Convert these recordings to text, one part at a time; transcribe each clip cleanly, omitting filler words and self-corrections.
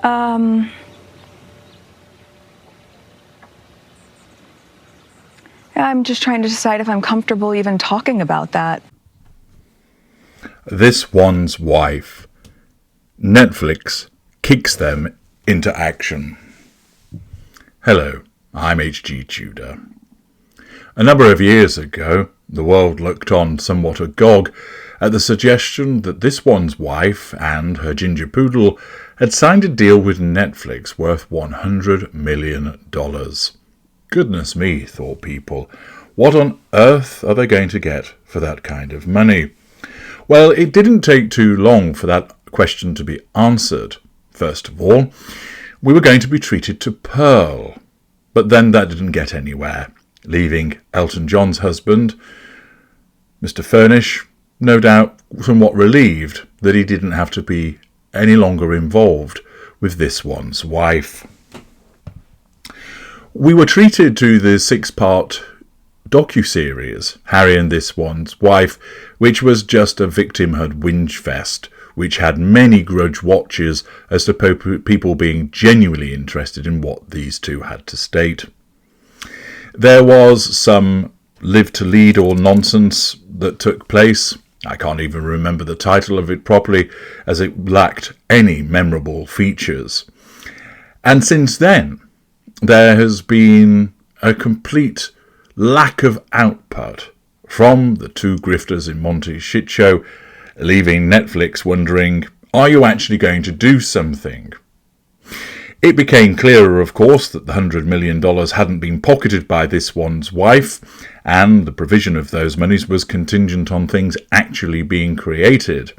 I'm just trying to decide if I'm comfortable even talking about that. This One's Wife. Netflix kicks them into action. Hello, I'm H.G. Tudor. A number of years ago, the world looked on somewhat agog at the suggestion that This One's Wife and her ginger poodle had signed a deal with Netflix worth $100 million. Goodness me, thought people, what on earth are they going to get for that kind of money? Well, it didn't take too long for that question to be answered. First of all, we were going to be treated to Pearl, but then that didn't get anywhere, leaving Elton John's husband, Mr. Furnish, no doubt somewhat relieved that he didn't have to be any longer involved with This One's Wife. We were treated to the 6-part docuseries, Harry and This One's Wife, which was just a victimhood whinge fest, which had many grudge watches as to people being genuinely interested in what these two had to state. There was some live to lead or nonsense that took place. I can't even remember the title of it properly, as it lacked any memorable features. And since then, there has been a complete lack of output from the two grifters in Monty's shit show, leaving Netflix wondering, are you actually going to do something? It became clearer, of course, that the $100 million hadn't been pocketed by This One's Wife, and the provision of those monies was contingent on things actually being created.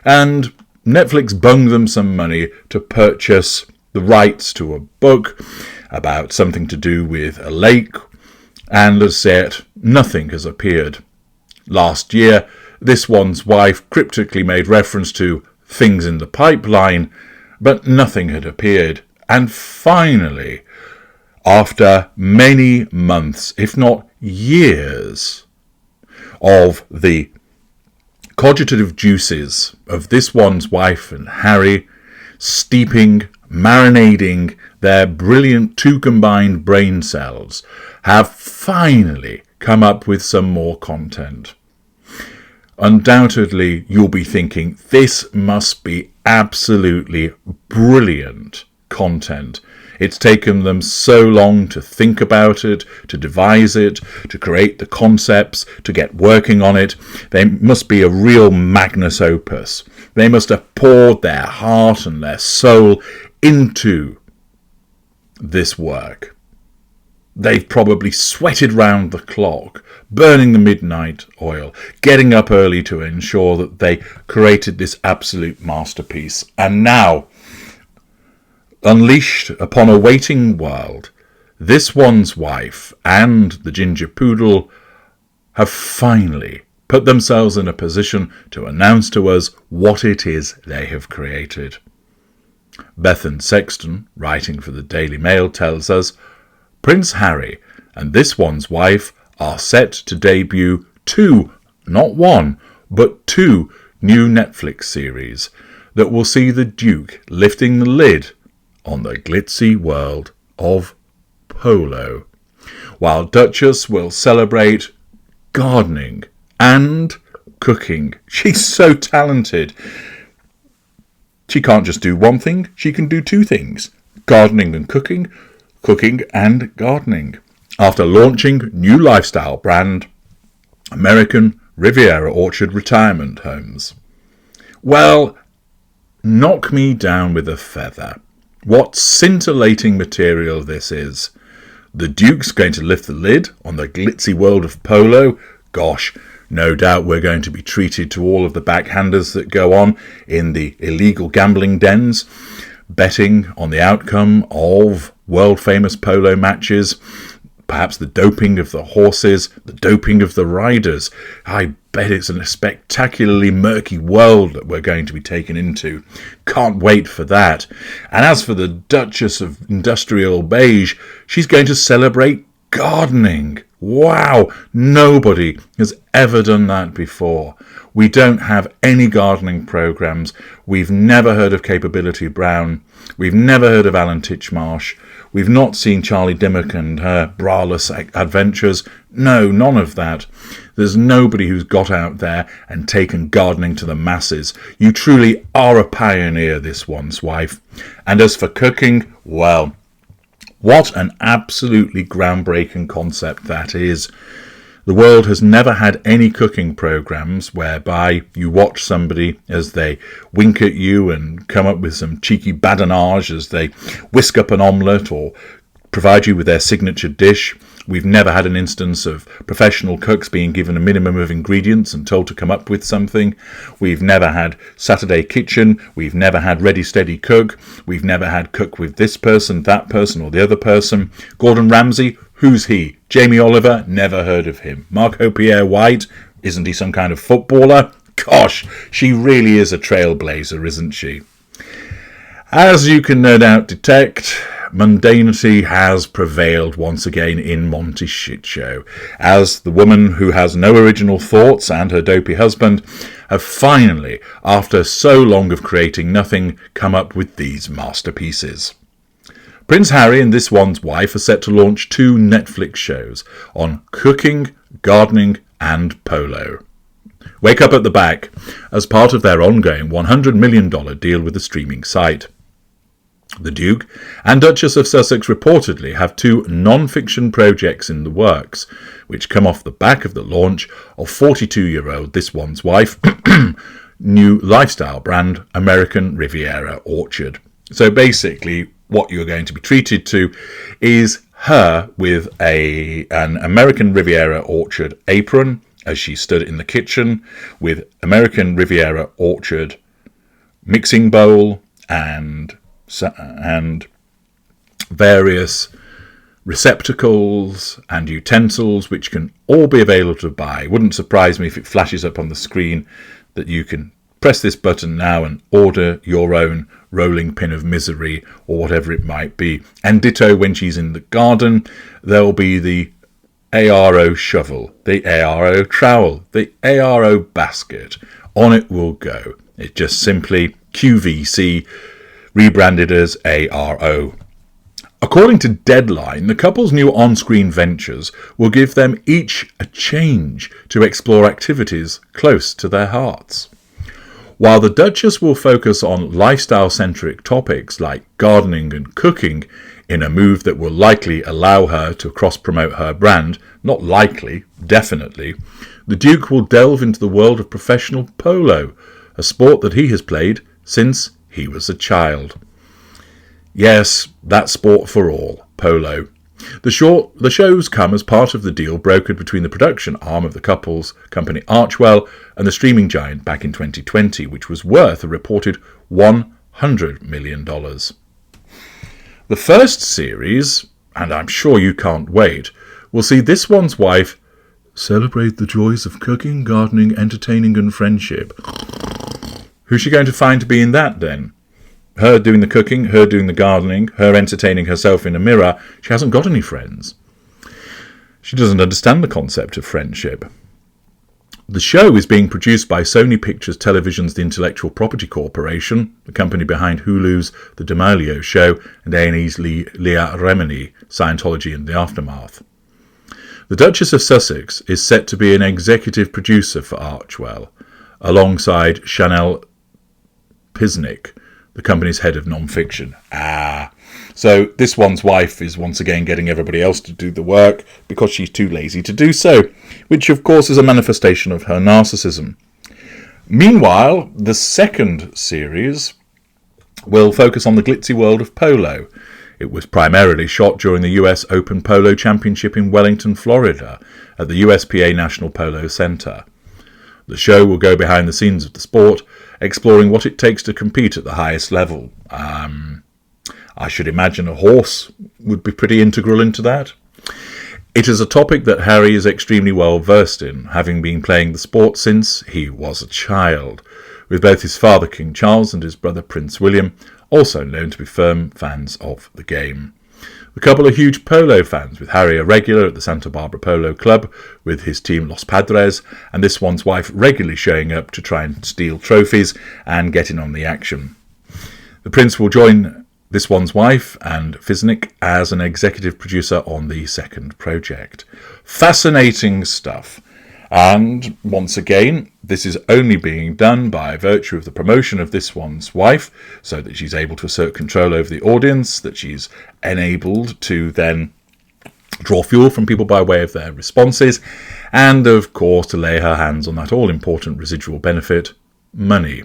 And Netflix bunged them some money to purchase the rights to a book about something to do with a lake, and as yet, nothing has appeared. Last year, This One's Wife cryptically made reference to things in the pipeline, but nothing had appeared. And finally, after many months, if not years, of the cogitative juices of This One's Wife and Harry steeping, marinading their brilliant two combined brain cells, have finally come up with some more content. Undoubtedly, you'll be thinking, this must be absolutely brilliant content. It's taken them so long to think about it, to devise it, to create the concepts, to get working on it. They must be a real magnus opus. They must have poured their heart and their soul into this work. They've probably sweated round the clock, burning the midnight oil, getting up early to ensure that they created this absolute masterpiece. And now, unleashed upon a waiting world, This One's Wife and the ginger poodle have finally put themselves in a position to announce to us what it is they have created. Bethan Sexton, writing for the Daily Mail, tells us, Prince Harry and This One's Wife are set to debut 2, not 1, but 2 new Netflix series that will see the Duke lifting the lid on the glitzy world of polo, while Duchess will celebrate gardening and cooking. She's so talented. She can't just do one thing, she can do 2 things, gardening and cooking, cooking and gardening, after launching new lifestyle brand American Riviera Orchard Retirement Homes. Well, knock me down with a feather. What scintillating material this is. The Duke's going to lift the lid on the glitzy world of polo. Gosh, no doubt we're going to be treated to all of the backhanders that go on in the illegal gambling dens, betting on the outcome of world-famous polo matches, perhaps the doping of the horses, the doping of the riders. I bet it's a spectacularly murky world that we're going to be taken into. Can't wait for that. And as for the Duchess of Industrial Beige, she's going to celebrate gardening. Wow, nobody has ever done that before. We don't have any gardening programs. We've never heard of Capability Brown. We've never heard of Alan Titchmarsh. We've not seen Charlie Dimmock and her braless adventures. No, none of that. There's nobody who's got out there and taken gardening to the masses. You truly are a pioneer, this one's wife. And as for cooking, well, what an absolutely groundbreaking concept that is. The world has never had any cooking programs whereby you watch somebody as they wink at you and come up with some cheeky badinage as they whisk up an omelette or provide you with their signature dish. We've never had an instance of professional cooks being given a minimum of ingredients and told to come up with something. We've never had Saturday Kitchen. We've never had Ready Steady Cook. We've never had cook with this person, that person, or the other person. Gordon Ramsay, who's he? Jamie Oliver, never heard of him. Marco Pierre White, isn't he some kind of footballer? Gosh, she really is a trailblazer, isn't she? As you can no doubt detect, mundanity has prevailed once again in Monty's shit show, as the woman who has no original thoughts and her dopey husband have finally, after so long of creating nothing, come up with these masterpieces. Prince Harry and this one's wife are set to launch 2 Netflix shows on cooking, gardening and polo. Wake up at the back, as part of their ongoing $100 million deal with the streaming site. The Duke and Duchess of Sussex reportedly have 2 non-fiction projects in the works, which come off the back of the launch of 42-year-old this one's wife new lifestyle brand American Riviera Orchard. So basically, what you're going to be treated to is her with an American Riviera Orchard apron as she stood in the kitchen with American Riviera Orchard mixing bowl and various receptacles and utensils which can all be available to buy. Wouldn't surprise me if it flashes up on the screen that you can press this button now and order your own rolling pin of misery or whatever it might be. And ditto when she's in the garden, there'll be the ARO shovel, the ARO trowel, the ARO basket. On it will go. It's just simply QVC rebranded as ARO. According to Deadline, the couple's new on-screen ventures will give them each a change to explore activities close to their hearts. While the Duchess will focus on lifestyle-centric topics like gardening and cooking in a move that will likely allow her to cross-promote her brand, not likely, definitely, the Duke will delve into the world of professional polo, a sport that he has played since he was a child. Yes, that sport for all, polo. The shows come as part of the deal brokered between the production arm of the couple's company Archwell and the streaming giant back in 2020, which was worth a reported $100 million. The first series, and I'm sure you can't wait, will see this one's wife celebrate the joys of cooking, gardening, entertaining and friendship. Who's she going to find to be in that then? Her doing the cooking, her doing the gardening, her entertaining herself in a mirror. She hasn't got any friends. She doesn't understand the concept of friendship. The show is being produced by Sony Pictures Television's The Intellectual Property Corporation, the company behind Hulu's The D'Amelio Show and A&E's Leah Remini, Scientology and the Aftermath. The Duchess of Sussex is set to be an executive producer for Archwell, alongside Chanel Pisnick, the company's head of non-fiction. So this one's wife is once again getting everybody else to do the work because she's too lazy to do so, which of course is a manifestation of her narcissism. Meanwhile, the second series will focus on the glitzy world of polo. It was primarily shot during the US Open Polo Championship in Wellington, Florida, at the USPA National Polo Center. The show will go behind the scenes of the sport, exploring what it takes to compete at the highest level. I should imagine a horse would be pretty integral into that. It is a topic that Harry is extremely well versed in, having been playing the sport since he was a child, with both his father King Charles and his brother Prince William also known to be firm fans of the game. The couple are huge polo fans, with Harry a regular at the Santa Barbara Polo Club with his team Los Padres, and this one's wife regularly showing up to try and steal trophies and get in on the action. The Prince will join This One's Wife and Fisnick as an executive producer on the second project. Fascinating stuff. And once again, this is only being done by virtue of the promotion of This One's Wife, so that she's able to assert control over the audience, that she's enabled to then draw fuel from people by way of their responses, and of course to lay her hands on that all-important residual benefit, money.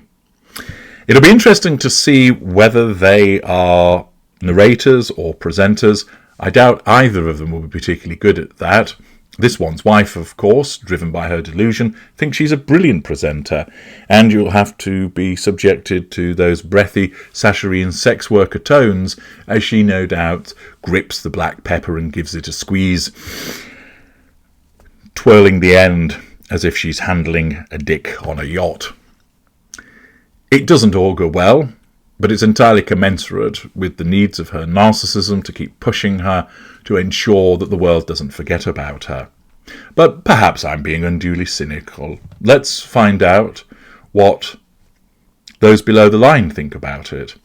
It'll be interesting to see whether they are narrators or presenters. I doubt either of them will be particularly good at that. This One's Wife, of course, driven by her delusion, thinks she's a brilliant presenter, and you'll have to be subjected to those breathy, saccharine sex worker tones as she no doubt grips the black pepper and gives it a squeeze, twirling the end as if she's handling a dick on a yacht. It doesn't augur well, but it's entirely commensurate with the needs of her narcissism to keep pushing her to ensure that the world doesn't forget about her. But perhaps I'm being unduly cynical. Let's find out what those below the line think about it.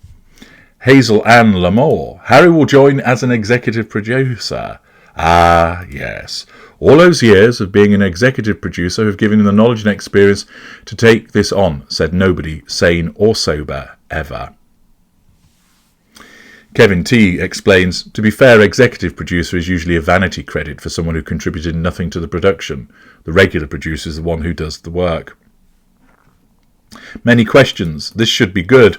Hazel Ann Lamore. Harry will join as an executive producer. Ah, yes. All those years of being an executive producer have given him the knowledge and experience to take this on, said nobody, sane or sober, ever. Kevin T explains, to be fair, executive producer is usually a vanity credit for someone who contributed nothing to the production. The regular producer is the one who does the work. Many questions. This should be good.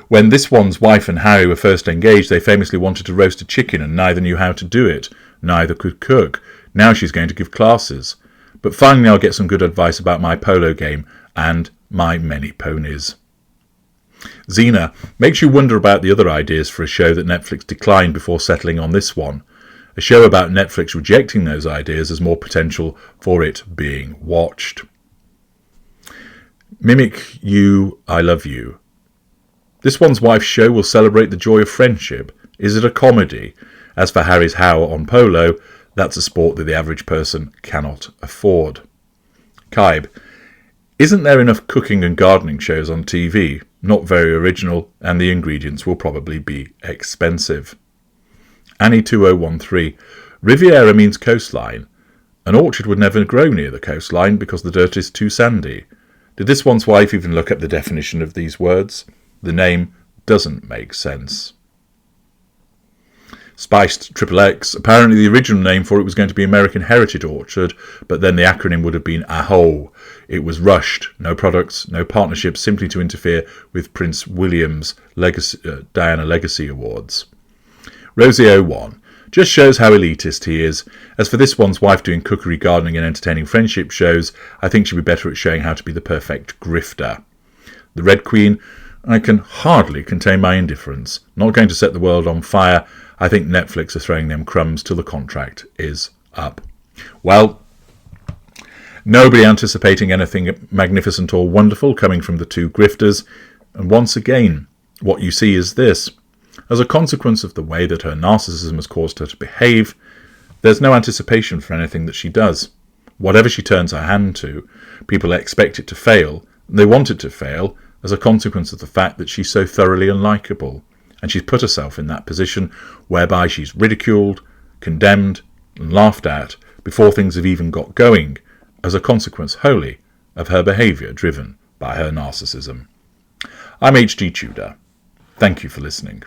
When This One's Wife and Harry were first engaged, they famously wanted to roast a chicken and neither knew how to do it. Neither could cook. Now she's going to give classes. But finally I'll get some good advice about my polo game and my many ponies. Xena makes you wonder about the other ideas for a show that Netflix declined before settling on this one. A show about Netflix rejecting those ideas as more potential for it being watched. Mimic You, I Love You. This One's Wife show will celebrate the joy of friendship. Is it a comedy? As for Harry's Howl on polo, that's a sport that the average person cannot afford. Kaib. Isn't there enough cooking and gardening shows on TV? Not very original, and the ingredients will probably be expensive. Annie2013. Riviera means coastline. An orchard would never grow near the coastline because the dirt is too sandy. Did This One's Wife even look up the definition of these words? The name doesn't make sense. Spiced XXX. Apparently the original name for it was going to be American Heritage Orchard, but then the acronym would have been AHO. It was rushed. No products, no partnerships, simply to interfere with Prince William's Diana Legacy Awards. Rosie01. Just shows how elitist he is. As for This One's Wife doing cookery, gardening and entertaining friendship shows, I think she'd be better at showing how to be the perfect grifter. The Red Queen. I can hardly contain my indifference. Not going to set the world on fire. I think Netflix are throwing them crumbs till the contract is up. Well, nobody anticipating anything magnificent or wonderful coming from the two grifters. And once again, what you see is this. As a consequence of the way that her narcissism has caused her to behave, there's no anticipation for anything that she does. Whatever she turns her hand to, people expect it to fail, and they want it to fail as a consequence of the fact that she's so thoroughly unlikable. And she's put herself in that position whereby she's ridiculed, condemned, and laughed at before things have even got going, as a consequence wholly of her behaviour driven by her narcissism. I'm H.G. Tudor. Thank you for listening.